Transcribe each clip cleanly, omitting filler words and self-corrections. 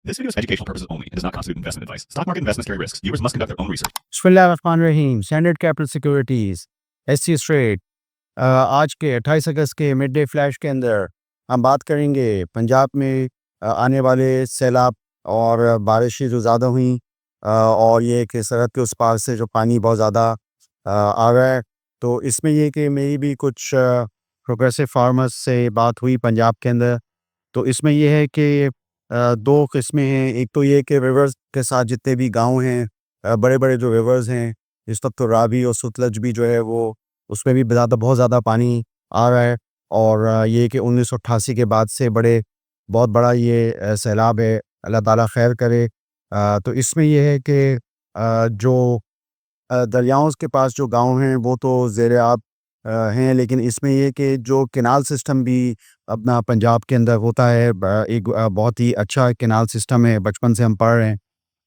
This video is for educational purposes only. It does not constitute investment advice. Stock market investments carry risks. Viewers must conduct their own research. बिस्मिल्लाहिर्रहमानिर्रहीम। Standard capital securities SC straight आज के 28 अगस्त के mid day flash के अंदर हम बात करेंगे पंजाब में आने वाले सैलाब और बारिशें जो ज़्यादा हुई और ये कि सरहद के उस पार से जो पानी बहुत ज़्यादा आ रहा है। तो इसमें ये कि मेरी भी कुछ प्रोग्रेसिव फार्मर्स से बात हुई पंजाब के अंदर। तो इसमें यह है कि दो किस्में हैं। एक तो ये कि रिवर्स के साथ जितने भी गांव हैं, बड़े बड़े जो रिवर्स हैं, इस वक्त तो रावी और सतलज भी जो है वो उसमें भी बहुत ज़्यादा पानी आ रहा है। और ये कि 1988 के बाद से बहुत बड़ा ये सैलाब है, अल्लाह ताला खैर करे। तो इसमें यह है कि जो दरियाओं के पास जो गांव हैं वो तो ज़ेर आब हैं, लेकिन इसमें ये कि जो कैनाल सिस्टम भी अपना पंजाब के अंदर होता है, एक बहुत ही अच्छा कैनाल सिस्टम है, बचपन से हम पढ़ रहे हैं।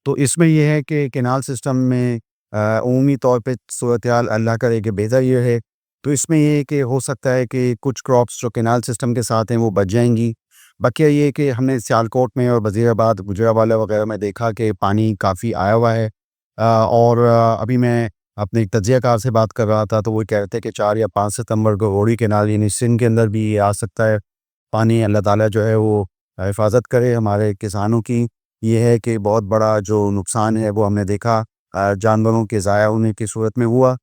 तो इसमें यह है कि कैनाल सिस्टम में उमूमी तौर पे सूरत हाल अल्लाह करे कि बेहतर ये है। तो इसमें ये है कि हो सकता है कि कुछ क्रॉप्स जो कैनाल सिस्टम के साथ हैं वो बच जाएंगी। बाकी ये है कि हमने सियालकोट में और वज़ीराबाद, गुजरांवाला वगैरह में देखा कि पानी काफ़ी आया हुआ है। और अभी मैं अपने एक तजियाकार से बात कर रहा था, तो वो कह रहे थे कि 4 या 5 सितंबर को रोहड़ी कैनाल यानी सिंध के अंदर भी ये आ सकता है पानी। अल्लाह ताला जो है वो हिफाजत करे हमारे किसानों की। ये है कि बहुत बड़ा जो नुकसान है वो हमने देखा जानवरों के ज़ाया होने की सूरत में हुआ।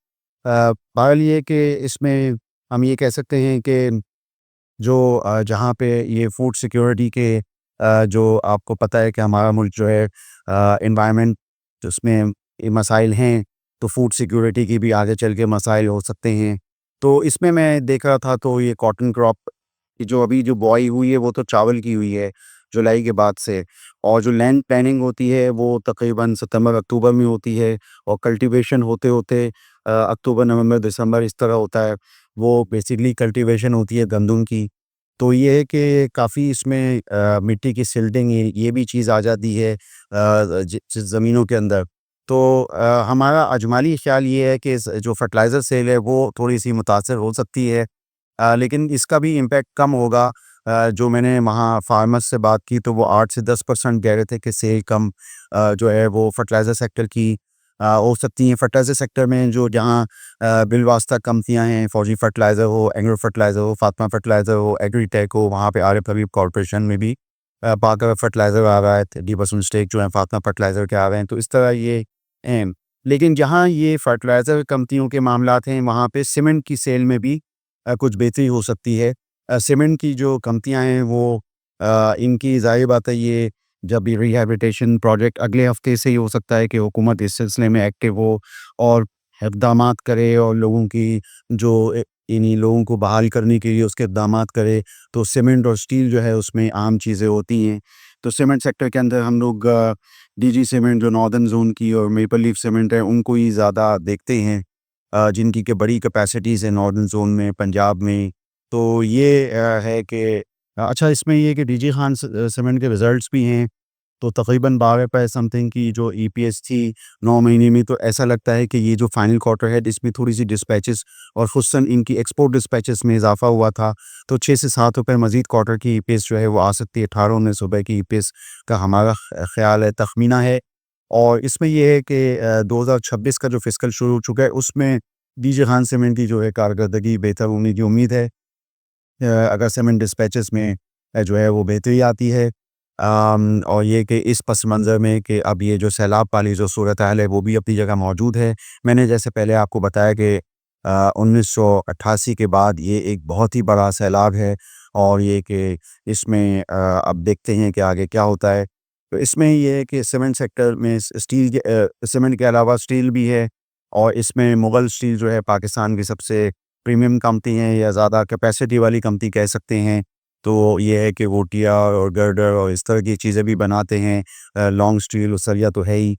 बहरहाल ये कि इसमें हम ये कह सकते हैं कि जो जहाँ पे ये फूड सिक्योरिटी के जो आपको पता है कि हमारा मुल्क जो है एनवायरनमेंट उसमें ये मसाइल हैं, तो फूड सिक्योरिटी की भी आगे चल के मसाइल हो सकते हैं। तो इसमें मैं देख रहा था तो ये कॉटन क्रॉप की जो अभी जो बुआई हुई है वो तो चावल की हुई है जुलाई के बाद से, और जो लैंड प्लानिंग होती है वो तकरीबन सितंबर अक्टूबर में होती है, और कल्टीवेशन होते होते अक्टूबर नवंबर दिसंबर इस तरह होता है। वो बेसिकली कल्टीवेशन होती है गंदम की। तो ये है कि काफ़ी इसमें मिट्टी की सिल्टिंग ये भी चीज़ आ जाती है ज़मीनों के अंदर। तो हमारा अजमाली ख्याल ये है कि जो फर्टिलाइज़र सेल है वो थोड़ी सी मुतासर हो सकती है, लेकिन इसका भी इम्पैक्ट कम होगा। जो मैंने वहाँ फार्मर्स से बात की तो वो 8 से 10% कह रहे थे कि सेल कम जो है वो फर्टिलाइज़र सेक्टर की हो सकती हैं। फर्टिलाइज़र सेक्टर में जो जहाँ बिलवास्ता कंपनियाँ हैं, फौजी फर्टिलाइज़र हो, एग्रो फर्टिलाइज़र हो, फातिमा फर्टिलाइज़र हो, एग्रीटेक हो, वहाँ पे आरिफ हबीब कॉर्पोरेशन में भी पाकर फर्टिलाइज़र आ रहा है, 30% स्टेक जो है फातिमा फर्टिलाइज़र के आ रहे हैं। तो इस तरह ये हैं। लेकिन जहाँ ये फर्टिलाइज़र कंपनियों के मामलात हैं, वहाँ पे सीमेंट की सेल में भी कुछ बेहतरी हो सकती है। सीमेंट की जो कंपनियाँ हैं वो इनकी ज़ाहिर बात है ये जब ये रिहैबिलिटेशन प्रोजेक्ट अगले हफ्ते से ही हो सकता है कि हुकूमत इस सिलसिले में एक्टिव हो और इक़दामात करे और लोगों की जो इन्हीं लोगों को बहाल करने के लिए उसके इक़दामात करे। तो सीमेंट और स्टील जो है उसमें आम चीज़ें होती हैं। तो सीमेंट सेक्टर के अंदर हम लोग डीजी सीमेंट जो नॉर्दर्न जोन की और मेपल लीफ सीमेंट है उनको ही ज़्यादा देखते हैं, जिनकी के बड़ी कैपेसिटीज़ है नॉर्दर्न जोन में, पंजाब में। तो ये है कि अच्छा इसमें ये कि डीजी खान सीमेंट के रिज़ल्ट्स भी हैं। तो तकरीबन 12 पे समथिंग की जो ईपीएस थी 9 महीने में, तो ऐसा लगता है कि ये जो फाइनल क्वार्टर है इसमें थोड़ी-सी डिस्पैचेस और ख़ुसूसन इनकी एक्सपोर्ट डिस्पैचेस में इज़ाफ़ा हुआ था। तो 6 से 7 रुपए मज़ीद क्वार्टर की ईपीएस जो है वो आ सकती है। 18-19 रुपए की ईपीएस का हमारा ख़्याल है, तख़मीना है। और इसमें ये है कि 2026 का जो फ़िस्कल शुरू हो चुका है उसमें डीजी खान सीमेंट की जो है कारकर्दगी बेहतर होने की उम्मीद है। अगर सीमेंट डिस्पैचेस में जो है वो बेहतरी आती है। और ये कि इस पस मंज़र में कि अब ये जो सैलाब वाली जो सूरत हाल है वो भी अपनी जगह मौजूद है। मैंने जैसे पहले आपको बताया कि 1988 के बाद ये एक बहुत ही बड़ा सैलाब है, और ये कि इसमें अब देखते हैं कि आगे क्या होता है। तो इसमें ये है कि सीमेंट सेक्टर में स्टील के सीमेंट के अलावा स्टील भी है, और इसमें मुग़ल स्टील जो है पाकिस्तान की सबसे प्रीमियम कंपनी है या ज़्यादा कैपेसिटी वाली कंपनी कह सकते हैं। तो ये है कि वो टियार और गर्डर और इस तरह की चीज़ें भी बनाते हैं। लॉन्ग स्टील और सरिया तो है ही।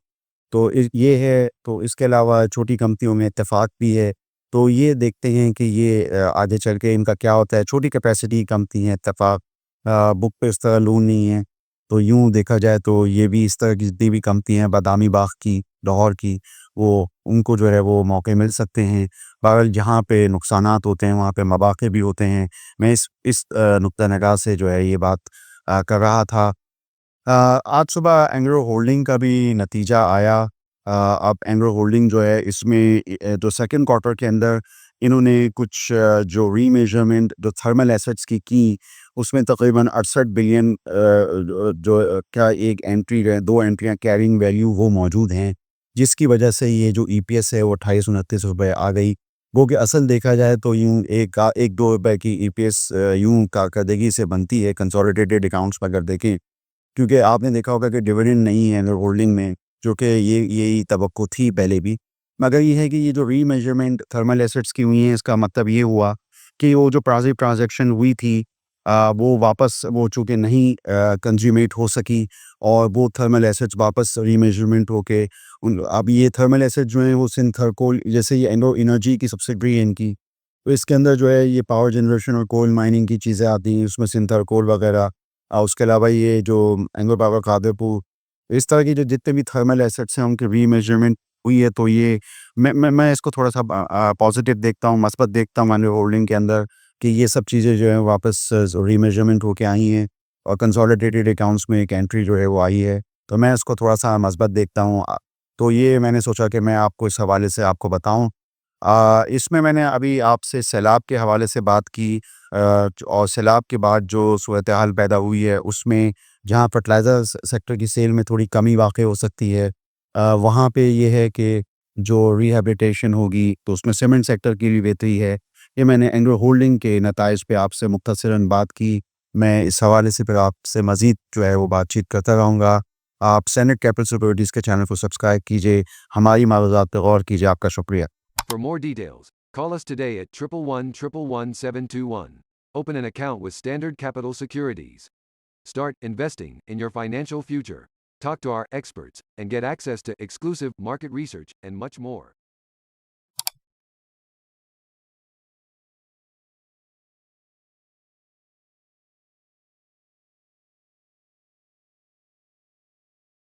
तो ये है, तो इसके अलावा छोटी कंपनियों में इत्तेफ़ाक भी है। तो ये देखते हैं कि ये आगे चल के इनका क्या होता है। छोटी कैपेसिटी की कंपनी है इत्तेफ़ाक, बुक पे इस तरह लोन नहीं है। तो यूँ देखा जाए तो ये भी इस तरह की जितनी भी कंपनी हैं बादामी बाग़ की, लाहौर की, वो उनको जो है वो मौके मिल सकते हैं। बहरहाल जहाँ पे नुकसानात होते हैं वहाँ पे मौाक़े भी होते हैं। मैं इस नुक्ता निगाह से जो है ये बात कर रहा था। आज सुबह एंग्रो होल्डिंग का भी नतीजा आया। अब एंग्रो होल्डिंग जो है इसमें जो सेकंड क्वार्टर के अंदर इन्होंने कुछ जो रीमेजरमेंट जो थर्मल एसेट्स की उसमें तकरीबन 68 बिलियन का एक एंट्री है, 2 एंट्रियाँ कैरिंग वैल्यू वो मौजूद हैं, जिसकी वजह से ये जो ईपीएस है वो 28-29 रुपए आ गई। वो कि असल देखा जाए तो यूँ 1-2 रुपए की ईपीएस यूँ कारकर्दगी से बनती है कंसोलिडेटेड अकाउंट्स में अगर देखें। क्योंकि आपने देखा होगा कि डिविडेंड नहीं है होल्डिंग में, जो कि यही तवक्को थी पहले भी। मगर ये है कि ये जो रीमेजरमेंट थर्मल एसेट्स की हुई हैं, इसका मतलब ये हुआ कि वो जो ट्रांज़ैक्शन हुई थी वो वापस वो चूँकि नहीं कंज़्यूमेट हो सकी और वो थर्मल एसेट्स वापस रीमेजरमेंट होके उन अब ये थर्मल एसेट्स जो हैं वो सिंथरकोल, जैसे ये एंग्लो एनर्जी की सब्सिडियरी है इनकी, तो इसके अंदर जो है ये पावर जनरेशन और कोल माइनिंग की चीज़ें आती हैं, उसमें सिंथरकोल वगैरह। उसके अलावा ये जो एंग्लो पावर कादरपुर, इस तरह की जो जितने भी थर्मल एसेट्स हैं उनकी रीमेजरमेंट हुई है, तो ये मैं इसको थोड़ा-सा पॉज़िटिव देखता हूँ, मस्बत देखता हूँ एंग्लो होल्डिंग के अंदर कि ये सब चीज़ें जो हैं वापस रीमेजरमेंट होके आई हैं और कंसोलिडेटेड अकाउंट्स में एक एंट्री जो है वो आई है। तो मैं इसको थोड़ा-सा मस्बत देखता हूँ। तो ये मैंने सोचा कि मैं आपको इस हवाले से आपको बताऊँ। इसमें मैंने अभी आपसे सैलाब के हवाले से बात की, और सैलाब के बाद जो सूरत हाल पैदा हुई है उसमें जहाँ फर्टिलाइज़र सेक्टर की सेल में थोड़ी कमी वाक़ई हो सकती है, वहाँ पे ये है कि जो रिहैबिलिटेशन होगी तो उसमें सीमेंट सेक्टर की भी बेहतरी है। ये मैंने एंग्रो होल्डिंग के नताइज पे आपसे मुख्तसरन बात की। मैं इस हवाले से फिर आपसे मज़ीद जो है वो बातचीत करता रहूँगा। आप सैनेट कैपिटल सिक्योरिटीज़ के चैनल को सब्सक्राइब कीजिए, हमारी मालूमात पे गौर कीजिए। आपका शुक्रिया। For more details, call us today at 111-111-721. Open an account with Standard Capital Securities. Start investing in your financial future. Talk to our experts and get access to exclusive market research and much more.